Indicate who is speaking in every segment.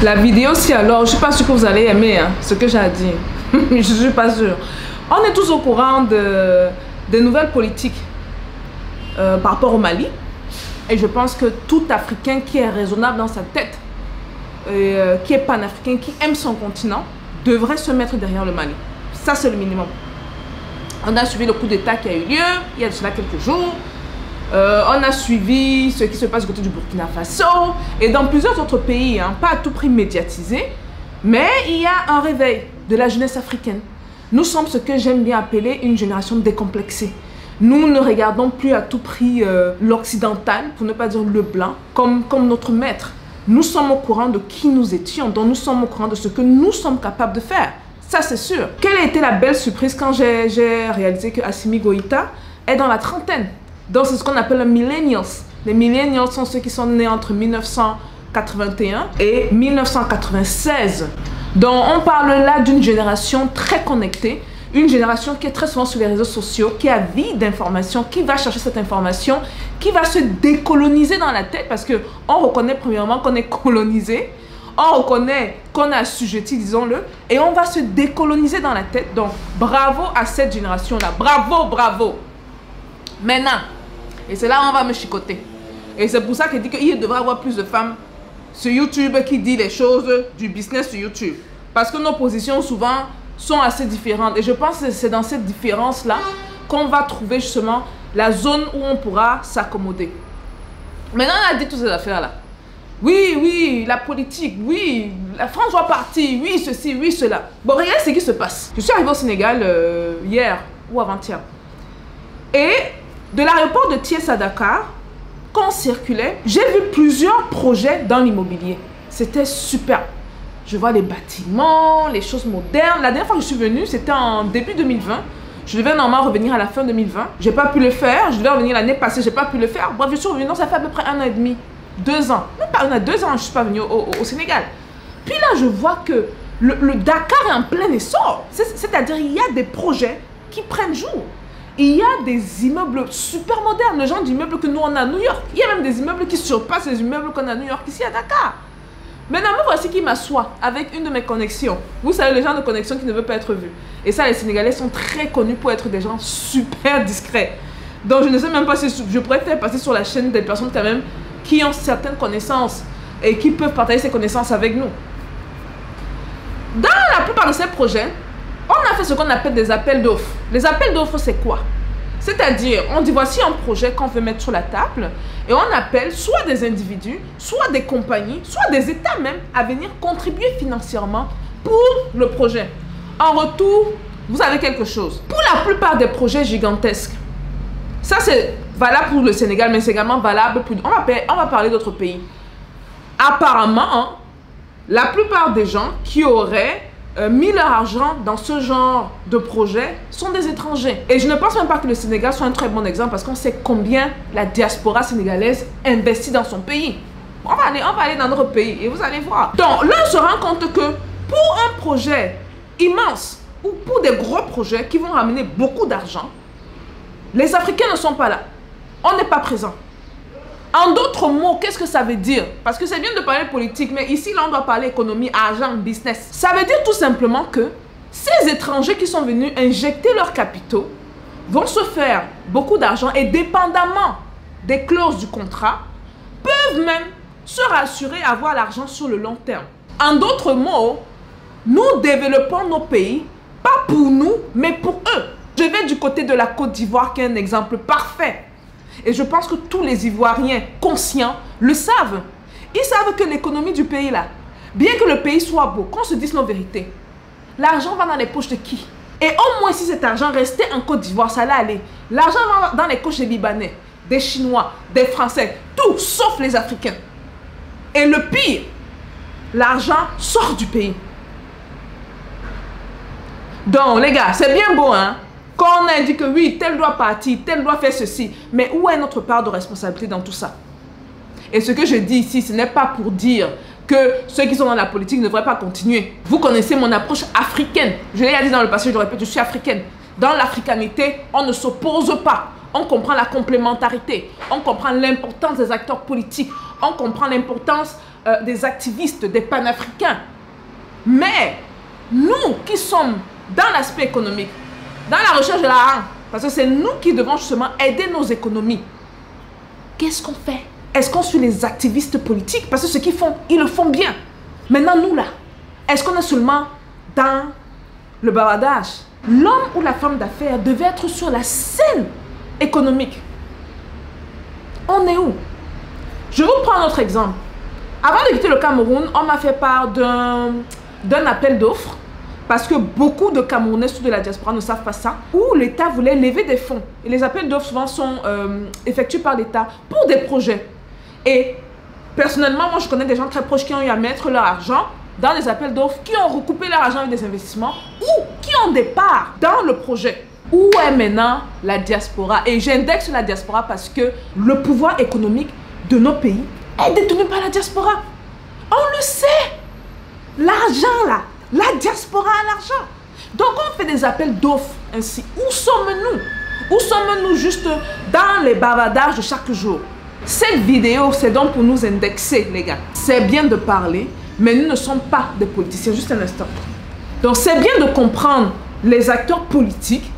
Speaker 1: La vidéo, si alors, je suis pas sûre que vous allez aimer hein, ce que j'ai à dire. Je suis pas sûre. On est tous au courant des nouvelles politiques par rapport au Mali. Et je pense que tout Africain qui est raisonnable dans sa tête, qui est panafricain, qui aime son continent, devrait se mettre derrière le Mali. Ça, c'est le minimum. On a suivi le coup d'État qui a eu lieu, il y a de cela quelques jours. On a suivi ce qui se passe du côté du Burkina Faso et dans plusieurs autres pays, hein, pas à tout prix médiatisés, mais il y a un réveil de la jeunesse africaine. Nous sommes ce que j'aime bien appeler une génération décomplexée. Nous ne regardons plus à tout prix l'occidental, pour ne pas dire le blanc, comme notre maître. Nous sommes au courant de qui nous étions, donc nous sommes au courant de ce que nous sommes capables de faire. Ça, c'est sûr. Quelle a été la belle surprise quand j'ai réalisé que Assimi Goïta est dans la trentaine. Donc, c'est ce qu'on appelle les millennials. Les millennials sont ceux qui sont nés entre 1981 et 1996. Donc, on parle là d'une génération très connectée, une génération qui est très souvent sur les réseaux sociaux, qui a vie d'information, qui va chercher cette information, qui va se décoloniser dans la tête parce qu'on reconnaît premièrement qu'on est colonisé, on reconnaît qu'on est assujetti, disons-le, et on va se décoloniser dans la tête. Donc, bravo à cette génération-là. Bravo, bravo. Maintenant, et c'est là où on va me chicoter. Et c'est pour ça qu'il dit qu'il devrait y avoir plus de femmes sur YouTube qui disent les choses du business sur YouTube. Parce que nos positions souvent sont assez différentes. Et je pense que c'est dans cette différence-là qu'on va trouver justement la zone où on pourra s'accommoder. Maintenant, on a dit toutes ces affaires-là. Oui, oui, la politique, oui, la France doit partir, oui, ceci, oui, cela. Bon, regardez ce qui se passe. Je suis arrivée au Sénégal hier ou avant-hier. Et de l'aéroport de Thiès à Dakar, quand on circulait, j'ai vu plusieurs projets dans l'immobilier. C'était super. Je vois les bâtiments, les choses modernes. La dernière fois que je suis venue, c'était en début 2020. Je devais normalement revenir à la fin 2020. Je n'ai pas pu le faire. Je devais revenir l'année passée. Je n'ai pas pu le faire. Bref, je suis revenue. Ça fait à peu près 1 an et demi. 2 ans. Même pas 1 an, 2 ans, je ne suis pas venue au Sénégal. Puis là, je vois que le Dakar est en plein essor. C'est-à-dire il y a des projets qui prennent jour. Il y a des immeubles super modernes, le genre d'immeubles que nous on a à New York. Il y a même des immeubles qui surpassent les immeubles qu'on a à New York ici à Dakar. Maintenant, me voici qui m'assoit avec une de mes connexions. Vous savez, le genre de connexion qui ne veut pas être vue. Et ça, les Sénégalais sont très connus pour être des gens super discrets. Donc, je ne sais même pas si je pourrais faire passer sur la chaîne des personnes quand même qui ont certaines connaissances et qui peuvent partager ces connaissances avec nous. Dans la plupart de ces projets, on a fait ce qu'on appelle des appels d'offres. Les appels d'offres, c'est quoi? C'est-à-dire, on dit voici un projet qu'on veut mettre sur la table et on appelle soit des individus, soit des compagnies, soit des États même à venir contribuer financièrement pour le projet. En retour, vous avez quelque chose. Pour la plupart des projets gigantesques, ça c'est valable pour le Sénégal, mais c'est également valable pour... On va parler d'autres pays. Apparemment, hein, la plupart des gens qui auraient mis leur argent dans ce genre de projet sont des étrangers. Et je ne pense même pas que le Sénégal soit un très bon exemple parce qu'on sait combien la diaspora sénégalaise investit dans son pays. On va aller dans notre pays et vous allez voir. Donc là, on se rend compte que pour un projet immense ou pour des gros projets qui vont ramener beaucoup d'argent, les Africains ne sont pas là. On n'est pas présent. En d'autres mots, qu'est-ce que ça veut dire? Parce que c'est bien de parler politique, mais ici, là, on doit parler économie, argent, business. Ça veut dire tout simplement que ces étrangers qui sont venus injecter leurs capitaux vont se faire beaucoup d'argent et dépendamment des clauses du contrat, peuvent même se rassurer à avoir l'argent sur le long terme. En d'autres mots, nous développons nos pays, pas pour nous, mais pour eux. Je vais du côté de la Côte d'Ivoire qui est un exemple parfait. Et je pense que tous les Ivoiriens conscients le savent. Ils savent que l'économie du pays là, bien que le pays soit beau, qu'on se dise nos vérités, l'argent va dans les poches de qui? Et au moins si cet argent restait en Côte d'Ivoire, ça allait aller. L'argent va dans les poches des Libanais, des Chinois, des Français, tout sauf les Africains. Et le pire, l'argent sort du pays. Donc les gars, c'est bien beau hein. Quand on a dit que oui, tel doit partir, tel doit faire ceci. Mais où est notre part de responsabilité dans tout ça? Et ce que je dis ici, ce n'est pas pour dire que ceux qui sont dans la politique ne devraient pas continuer. Vous connaissez mon approche africaine. Je l'ai dit dans le passé, je le répète, je suis africaine. Dans l'africanité, on ne s'oppose pas. On comprend la complémentarité. On comprend l'importance des acteurs politiques. On comprend l'importance des activistes, des panafricains. Mais nous qui sommes dans l'aspect économique, dans la recherche de l'argent, parce que c'est nous qui devons justement aider nos économies, qu'est-ce qu'on fait? Est-ce qu'on suit les activistes politiques? Parce que ce qu'ils font, ils le font bien. Maintenant, nous là, est-ce qu'on est seulement dans le bavardage? L'homme ou la femme d'affaires devait être sur la scène économique. On est où? Je vous prends un autre exemple. Avant de quitter le Cameroun, on m'a fait part d'un appel d'offres parce que beaucoup de Camerounais de la diaspora ne savent pas ça, où l'État voulait lever des fonds. Et les appels d'offres souvent sont effectués par l'État pour des projets. Et personnellement, moi je connais des gens très proches qui ont eu à mettre leur argent dans les appels d'offres, qui ont recoupé leur argent avec des investissements ou qui ont des parts dans le projet. Où est maintenant la diaspora? Et j'indexe la diaspora parce que le pouvoir économique de nos pays est détenu par la diaspora. On le sait. L'argent là, la diaspora a l'argent. Donc on fait des appels d'offres ainsi. Où sommes-nous? Où sommes-nous juste dans les bavardages de chaque jour? Cette vidéo, c'est donc pour nous indexer, les gars. C'est bien de parler, mais nous ne sommes pas des politiciens. Juste un instant. Donc c'est bien de comprendre les acteurs politiques,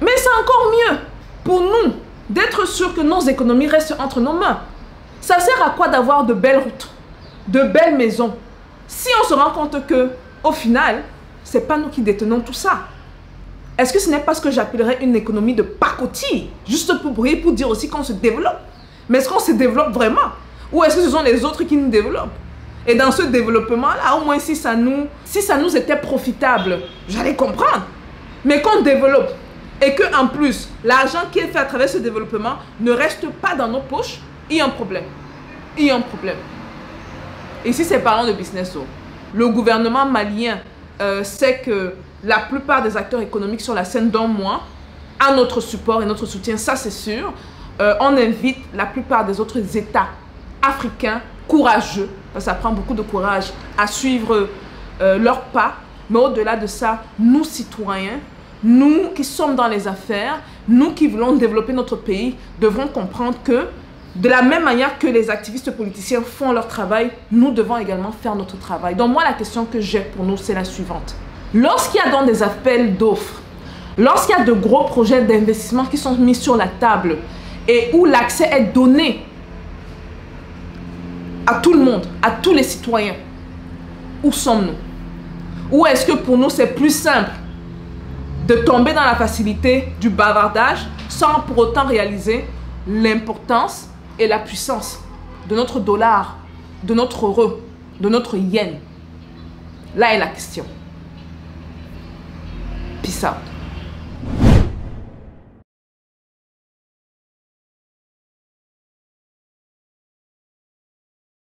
Speaker 1: mais c'est encore mieux pour nous d'être sûr que nos économies restent entre nos mains. Ça sert à quoi d'avoir de belles routes, de belles maisons, si on se rend compte que, au final, ce n'est pas nous qui détenons tout ça? Est-ce que ce n'est pas ce que j'appellerais une économie de pacotille, juste pour briller, pour dire aussi qu'on se développe? Mais est-ce qu'on se développe vraiment? Ou est-ce que ce sont les autres qui nous développent? Et dans ce développement-là, au moins si ça nous était profitable, j'allais comprendre. Mais qu'on développe et qu'en plus, l'argent qui est fait à travers ce développement ne reste pas dans nos poches, il y a un problème. Il y a un problème. Ici, c'est parlant de business. Le gouvernement malien sait que la plupart des acteurs économiques sur la scène, dont moi, a notre support et notre soutien, ça c'est sûr. On invite la plupart des autres États africains courageux, parce que ça prend beaucoup de courage, à suivre leurs pas. Mais au-delà de ça, nous citoyens, nous qui sommes dans les affaires, nous qui voulons développer notre pays, devrons comprendre que de la même manière que les activistes politiciens font leur travail, nous devons également faire notre travail. Donc moi, la question que j'ai pour nous, c'est la suivante. Lorsqu'il y a donc des appels d'offres, lorsqu'il y a de gros projets d'investissement qui sont mis sur la table et où l'accès est donné à tout le monde, à tous les citoyens, où sommes-nous? Ou est-ce que pour nous, c'est plus simple de tomber dans la facilité du bavardage sans pour autant réaliser l'importance et la puissance de notre dollar, de notre euro, de notre yen? Là est la question. Peace out.